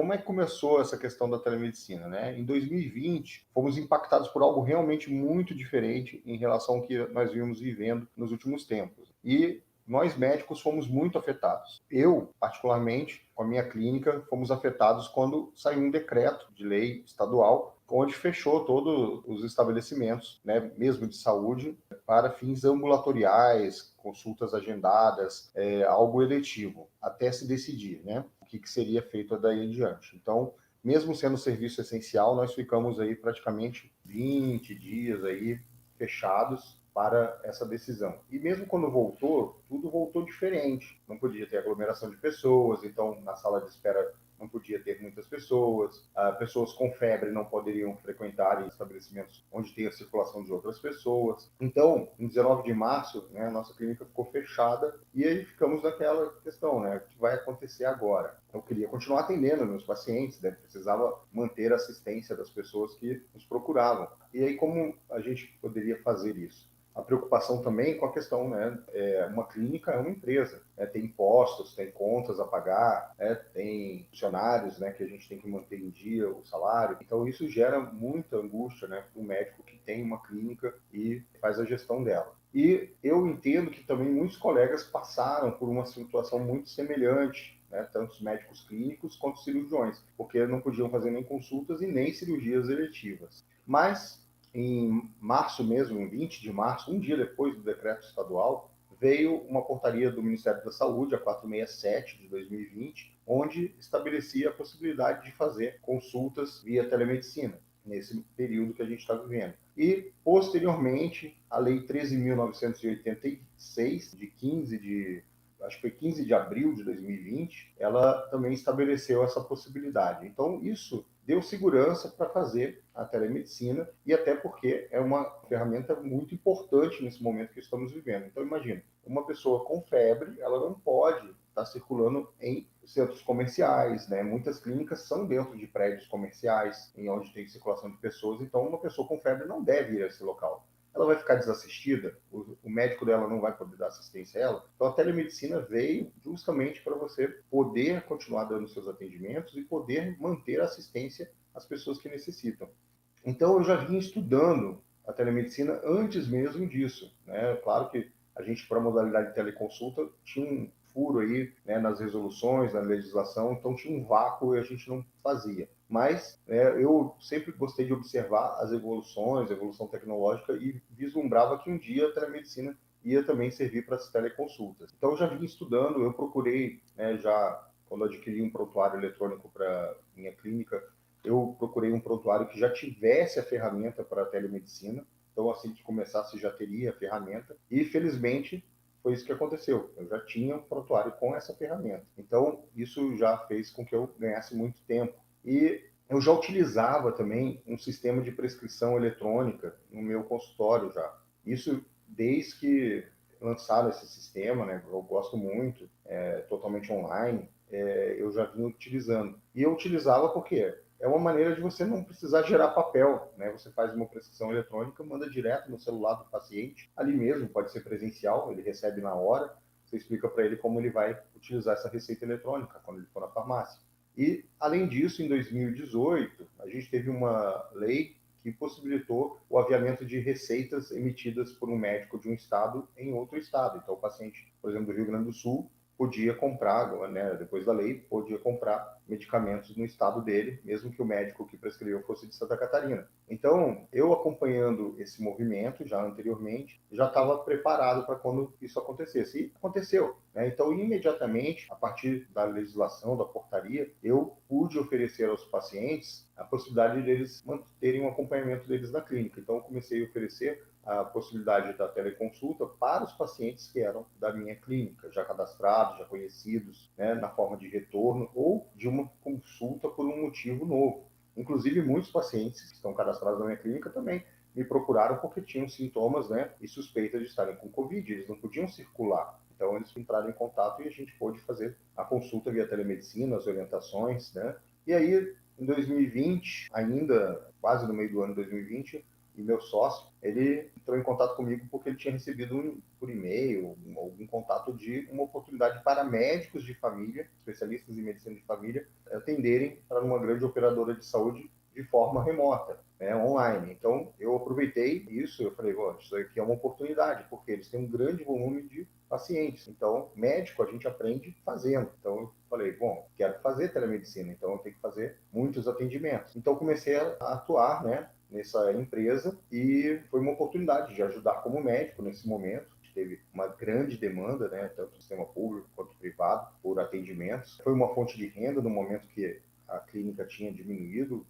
como é que começou essa questão da telemedicina, né? Em 2020, fomos impactados por algo realmente muito diferente em relação ao que nós vimos vivendo nos últimos tempos. E nós médicos fomos muito afetados. Eu, particularmente, com a minha clínica, fomos afetados quando saiu um decreto de lei estadual onde fechou todos os estabelecimentos, né, mesmo de saúde, para fins ambulatoriais, consultas agendadas, algo eletivo, até se decidir, né, o que seria feito daí em diante. Então, mesmo sendo serviço essencial, nós ficamos aí praticamente 20 dias aí fechados para essa decisão. E mesmo quando voltou, tudo voltou diferente. Não podia ter aglomeração de pessoas, então na sala de espera não podia ter muitas pessoas, pessoas com febre não poderiam frequentar estabelecimentos onde tem a circulação de outras pessoas. Então, em 19 de março, né, a nossa clínica ficou fechada e aí ficamos naquela questão, né, o que vai acontecer agora? Eu queria continuar atendendo meus pacientes, né, precisava manter a assistência das pessoas que nos procuravam. E aí, como a gente poderia fazer isso? A preocupação também com a questão, né? Uma clínica é uma empresa, né, tem impostos, tem contas a pagar, né, tem funcionários, né, que a gente tem que manter em dia o salário. Então isso gera muita angústia, né, para o médico que tem uma clínica e faz a gestão dela. E eu entendo que também muitos colegas passaram por uma situação muito semelhante, né, tanto os médicos clínicos quanto os cirurgiões, porque não podiam fazer nem consultas e nem cirurgias eletivas. Mas em março mesmo, em 20 de março, um dia depois do decreto estadual, veio uma portaria do Ministério da Saúde, a 467 de 2020, onde estabelecia a possibilidade de fazer consultas via telemedicina, nesse período que a gente está vivendo. E, posteriormente, a Lei 13.986, de 15 de acho que foi 15 de abril de 2020, ela também estabeleceu essa possibilidade. Então, isso deu segurança para fazer a telemedicina e até porque é uma ferramenta muito importante nesse momento que estamos vivendo. Então, imagina, uma pessoa com febre, ela não pode estar circulando em centros comerciais, né? Muitas clínicas são dentro de prédios comerciais, em onde tem circulação de pessoas, então uma pessoa com febre não deve ir a esse local. Ela vai ficar desassistida, o médico dela não vai poder dar assistência a ela. Então a telemedicina veio justamente para você poder continuar dando seus atendimentos e poder manter a assistência às pessoas que necessitam. Então eu já vinha estudando a telemedicina antes mesmo disso, né? Claro que a gente, para a modalidade de teleconsulta, tinha um furo aí, né, nas resoluções, na legislação, então tinha um vácuo e a gente não fazia. Mas eu sempre gostei de observar as evoluções, a evolução tecnológica e vislumbrava que um dia a telemedicina ia também servir para as teleconsultas. Então eu já vinha estudando, eu procurei, né, já quando adquiri um prontuário eletrônico para minha clínica, eu procurei um prontuário que já tivesse a ferramenta para a telemedicina. Então, assim que começasse, já teria a ferramenta. E, felizmente, foi isso que aconteceu. Eu já tinha um prontuário com essa ferramenta. Então, isso já fez com que eu ganhasse muito tempo. E eu já utilizava também um sistema de prescrição eletrônica no meu consultório já. Isso desde que lançaram esse sistema, né? Eu gosto muito, totalmente online, eu já vinha utilizando. E eu utilizava porque é uma maneira de você não precisar gerar papel, né? Você faz uma prescrição eletrônica, manda direto no celular do paciente, ali mesmo, pode ser presencial, ele recebe na hora, você explica para ele como ele vai utilizar essa receita eletrônica quando ele for na farmácia. E, além disso, em 2018, a gente teve uma lei que possibilitou o aviamento de receitas emitidas por um médico de um estado em outro estado. Então, o paciente, por exemplo, do Rio Grande do Sul, podia comprar, né, depois da lei, podia comprar medicamentos no estado dele, mesmo que o médico que prescreveu fosse de Santa Catarina. Então, eu acompanhando esse movimento já anteriormente, já estava preparado para quando isso acontecesse. E aconteceu, né? Então, imediatamente, a partir da legislação, da portaria, eu pude oferecer aos pacientes a possibilidade deles manterem o acompanhamento deles na clínica. Então, eu comecei a oferecer a possibilidade da teleconsulta para os pacientes que eram da minha clínica, já cadastrados, já conhecidos, né, na forma de retorno ou de uma consulta por um motivo novo. Inclusive, muitos pacientes que estão cadastrados na minha clínica também me procuraram porque tinham sintomas, né, e suspeitas de estarem com Covid, eles não podiam circular. Então, eles entraram em contato e a gente pôde fazer a consulta via telemedicina, as orientações, né? E aí, em 2020, ainda quase no meio do ano de 2020, e meu sócio, ele entrou em contato comigo porque ele tinha recebido por e-mail algum contato de uma oportunidade para médicos de família, especialistas em medicina de família, atenderem para uma grande operadora de saúde de forma remota, né, online. Então, eu aproveitei isso, eu falei, isso aqui é uma oportunidade, porque eles têm um grande volume de pacientes. Então, médico a gente aprende fazendo. Então, eu falei, bom, quero fazer telemedicina, então eu tenho que fazer muitos atendimentos. Então, comecei a atuar, né, nessa empresa e foi uma oportunidade de ajudar como médico nesse momento. Teve uma grande demanda, né, tanto do sistema público quanto privado, por atendimentos. Foi uma fonte de renda no momento que a clínica tinha diminuído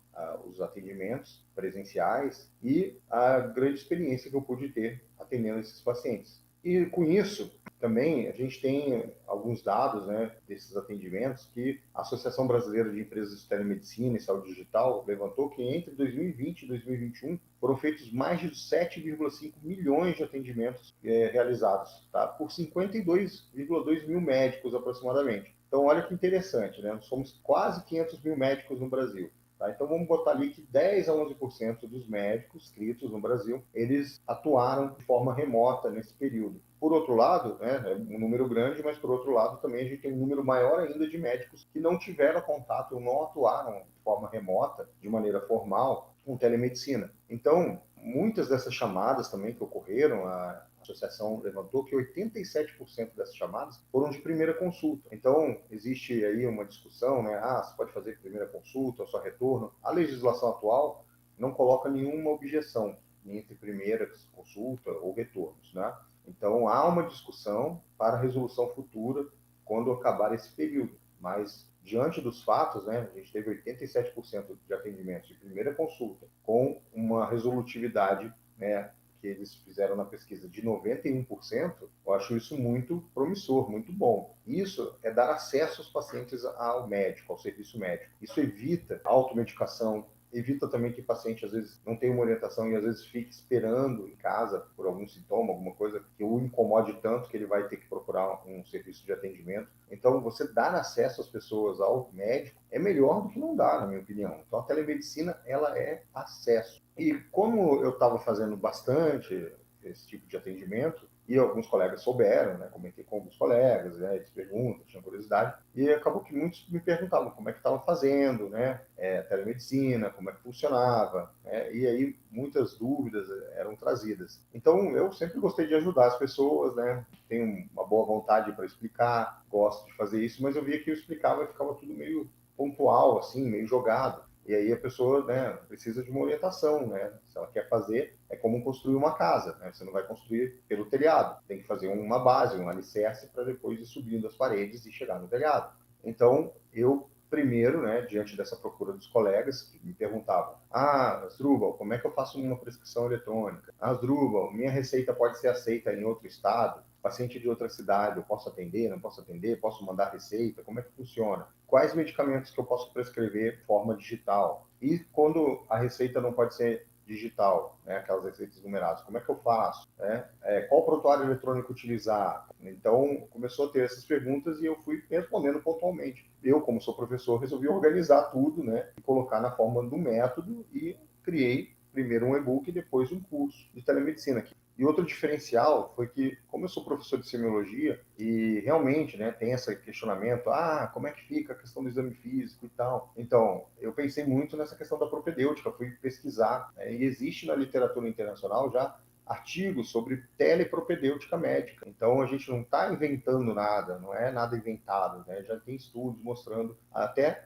os atendimentos presenciais e a grande experiência que eu pude ter atendendo esses pacientes. E com isso, também a gente tem alguns dados, né, desses atendimentos que a Associação Brasileira de Empresas de Telemedicina e Saúde Digital levantou que entre 2020 e 2021 foram feitos mais de 7,5 milhões de atendimentos realizados, tá, por 52,2 mil médicos aproximadamente. Então, olha que interessante, né? Nós somos quase 500 mil médicos no Brasil. Tá? Então, vamos botar ali que 10 a 11% dos médicos inscritos no Brasil, eles atuaram de forma remota nesse período. Por outro lado, né, é um número grande, mas por outro lado também a gente tem um número maior ainda de médicos que não tiveram contato ou não atuaram de forma remota, de maneira formal, com telemedicina. Então, muitas dessas chamadas também que ocorreram, a associação levantou que 87% dessas chamadas foram de primeira consulta. Então, existe aí uma discussão, né? Você pode fazer primeira consulta ou só retorno. A legislação atual não coloca nenhuma objeção entre primeira consulta ou retornos, né? Então, há uma discussão para resolução futura quando acabar esse período. Mas, diante dos fatos, né, a gente teve 87% de atendimentos de primeira consulta com uma resolutividade, né, que eles fizeram na pesquisa de 91%, eu acho isso muito promissor, muito bom. Isso é dar acesso aos pacientes ao médico, ao serviço médico. Isso evita a automedicação, evita também que o paciente, às vezes, não tenha uma orientação e, às vezes, fique esperando em casa por algum sintoma, alguma coisa que o incomode tanto que ele vai ter que procurar um serviço de atendimento. Então, você dar acesso às pessoas ao médico é melhor do que não dar, na minha opinião. Então, a telemedicina, ela é acesso. E como eu estava fazendo bastante esse tipo de atendimento, e alguns colegas souberam, né, comentei com alguns colegas, né, eles perguntam, tinham curiosidade, e acabou que muitos me perguntavam como é que estava fazendo, né, telemedicina, como é que funcionava, né, e aí muitas dúvidas eram trazidas. Então, eu sempre gostei de ajudar as pessoas, né, tenho uma boa vontade para explicar, gosto de fazer isso, mas eu via que eu explicava e ficava tudo meio pontual, assim, meio jogado. E aí a pessoa, né, precisa de uma orientação, né? Se ela quer fazer, é como construir uma casa, né? Você não vai construir pelo telhado, tem que fazer uma base, um alicerce para depois ir subindo as paredes e chegar no telhado. Então, eu primeiro, né, diante dessa procura dos colegas que me perguntavam: Asdrubal, como é que eu faço uma prescrição eletrônica? Asdrubal, minha receita pode ser aceita em outro estado? Paciente de outra cidade, eu posso atender, não posso atender, posso mandar receita, como é que funciona? Quais medicamentos que eu posso prescrever de forma digital? E quando a receita não pode ser digital, né, aquelas receitas numeradas, como é que eu faço? Né? Qual prontuário eletrônico utilizar? Então, começou a ter essas perguntas e eu fui respondendo pontualmente. Eu, como sou professor, resolvi organizar tudo, né, e colocar na forma do método e criei primeiro um e-book e depois um curso de telemedicina. E outro diferencial foi que, como eu sou professor de semiologia, e realmente, né, tem esse questionamento, como é que fica a questão do exame físico e tal. Então, eu pensei muito nessa questão da propedêutica, fui pesquisar, né, e existe na literatura internacional já artigos sobre telepropedêutica médica. Então, a gente não está inventando nada, não é nada inventado, né? Já tem estudos mostrando até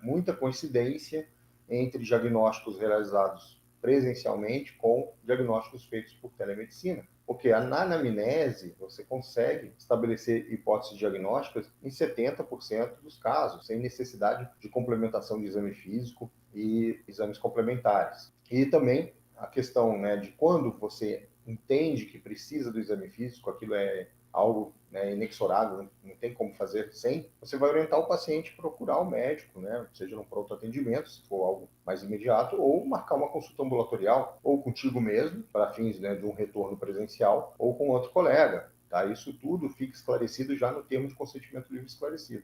muita coincidência entre diagnósticos realizados presencialmente com diagnósticos feitos por telemedicina. Porque na anamnese você consegue estabelecer hipóteses diagnósticas em 70% dos casos, sem necessidade de complementação de exame físico e exames complementares. E também a questão, né, de quando você entende que precisa do exame físico, aquilo é algo, né, inexorável, não tem como fazer sem, você vai orientar o paciente a procurar o médico, né, seja no pronto atendimento, se for algo mais imediato, ou marcar uma consulta ambulatorial, ou contigo mesmo, para fins, né, de um retorno presencial, ou com outro colega. Tá? Isso tudo fica esclarecido já no termo de consentimento livre esclarecido.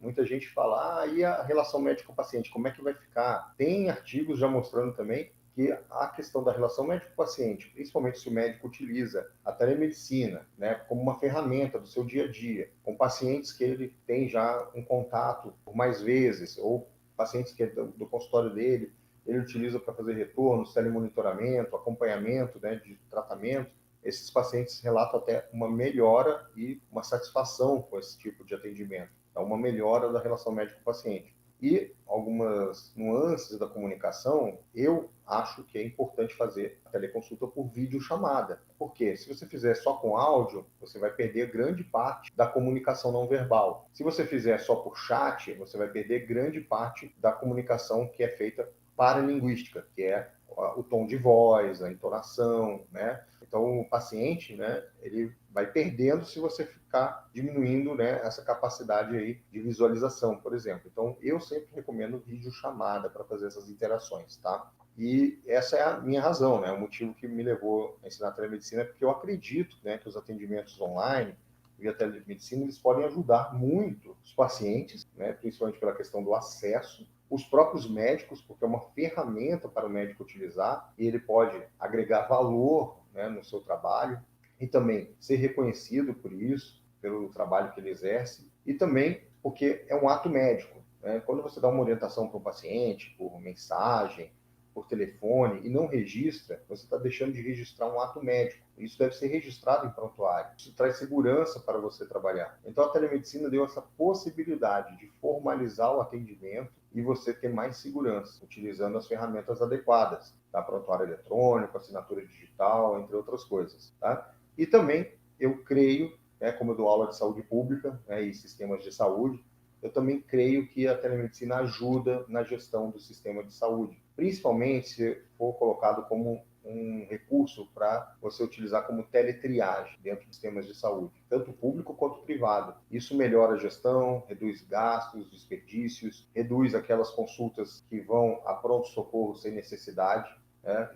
Muita gente fala, e a relação médico-paciente, como é que vai ficar? Tem artigos já mostrando também que a questão da relação médico-paciente, principalmente se o médico utiliza a telemedicina, né, como uma ferramenta do seu dia a dia, com pacientes que ele tem já um contato por mais vezes, ou pacientes que do consultório dele, ele utiliza para fazer retornos, telemonitoramento, acompanhamento, né, de tratamento. Esses pacientes relatam até uma melhora e uma satisfação com esse tipo de atendimento. É uma melhora da relação médico-paciente. E algumas nuances da comunicação, eu acho que é importante fazer a teleconsulta por videochamada. Porque se você fizer só com áudio, você vai perder grande parte da comunicação não verbal. Se você fizer só por chat, você vai perder grande parte da comunicação que é feita paralinguística, que é o tom de voz, a entonação, né? Então, o paciente, né, ele vai perdendo se você ficar diminuindo, né, essa capacidade aí de visualização, por exemplo. Então, eu sempre recomendo videochamada para fazer essas interações, tá? E essa é a minha razão, né? O motivo que me levou a ensinar telemedicina é porque eu acredito, né, que os atendimentos online via telemedicina, eles podem ajudar muito os pacientes, né, principalmente pela questão do acesso, os próprios médicos, porque é uma ferramenta para o médico utilizar, e ele pode agregar valor, né, no seu trabalho, e também ser reconhecido por isso, pelo trabalho que ele exerce, e também porque é um ato médico. Né? Quando você dá uma orientação para um paciente, por mensagem, por telefone, e não registra, você está deixando de registrar um ato médico. Isso deve ser registrado em prontuário. Isso traz segurança para você trabalhar. Então, a telemedicina deu essa possibilidade de formalizar o atendimento e você ter mais segurança, utilizando as ferramentas adequadas, tá? Prontuário eletrônico, assinatura digital, entre outras coisas. Tá? E também, eu creio, né, como eu dou aula de saúde pública, né, e sistemas de saúde, eu também creio que a telemedicina ajuda na gestão do sistema de saúde, principalmente se for colocado como um recurso para você utilizar como teletriagem dentro de sistemas de saúde, tanto público quanto privado. Isso melhora a gestão, reduz gastos, desperdícios, reduz aquelas consultas que vão a pronto-socorro sem necessidade.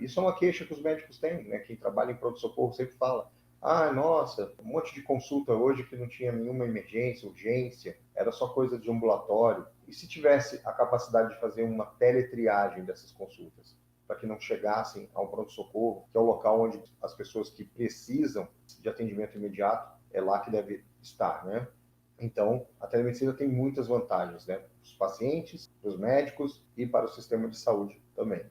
Isso é uma queixa que os médicos têm, né? Quem trabalha em pronto-socorro sempre fala: ah, nossa, um monte de consulta hoje que não tinha nenhuma emergência, urgência, era só coisa de ambulatório. E se tivesse a capacidade de fazer uma teletriagem dessas consultas, para que não chegassem ao pronto-socorro, que é o local onde as pessoas que precisam de atendimento imediato, é lá que deve estar, né? Então, a telemedicina tem muitas vantagens, né? Para os pacientes, para os médicos e para o sistema de saúde também.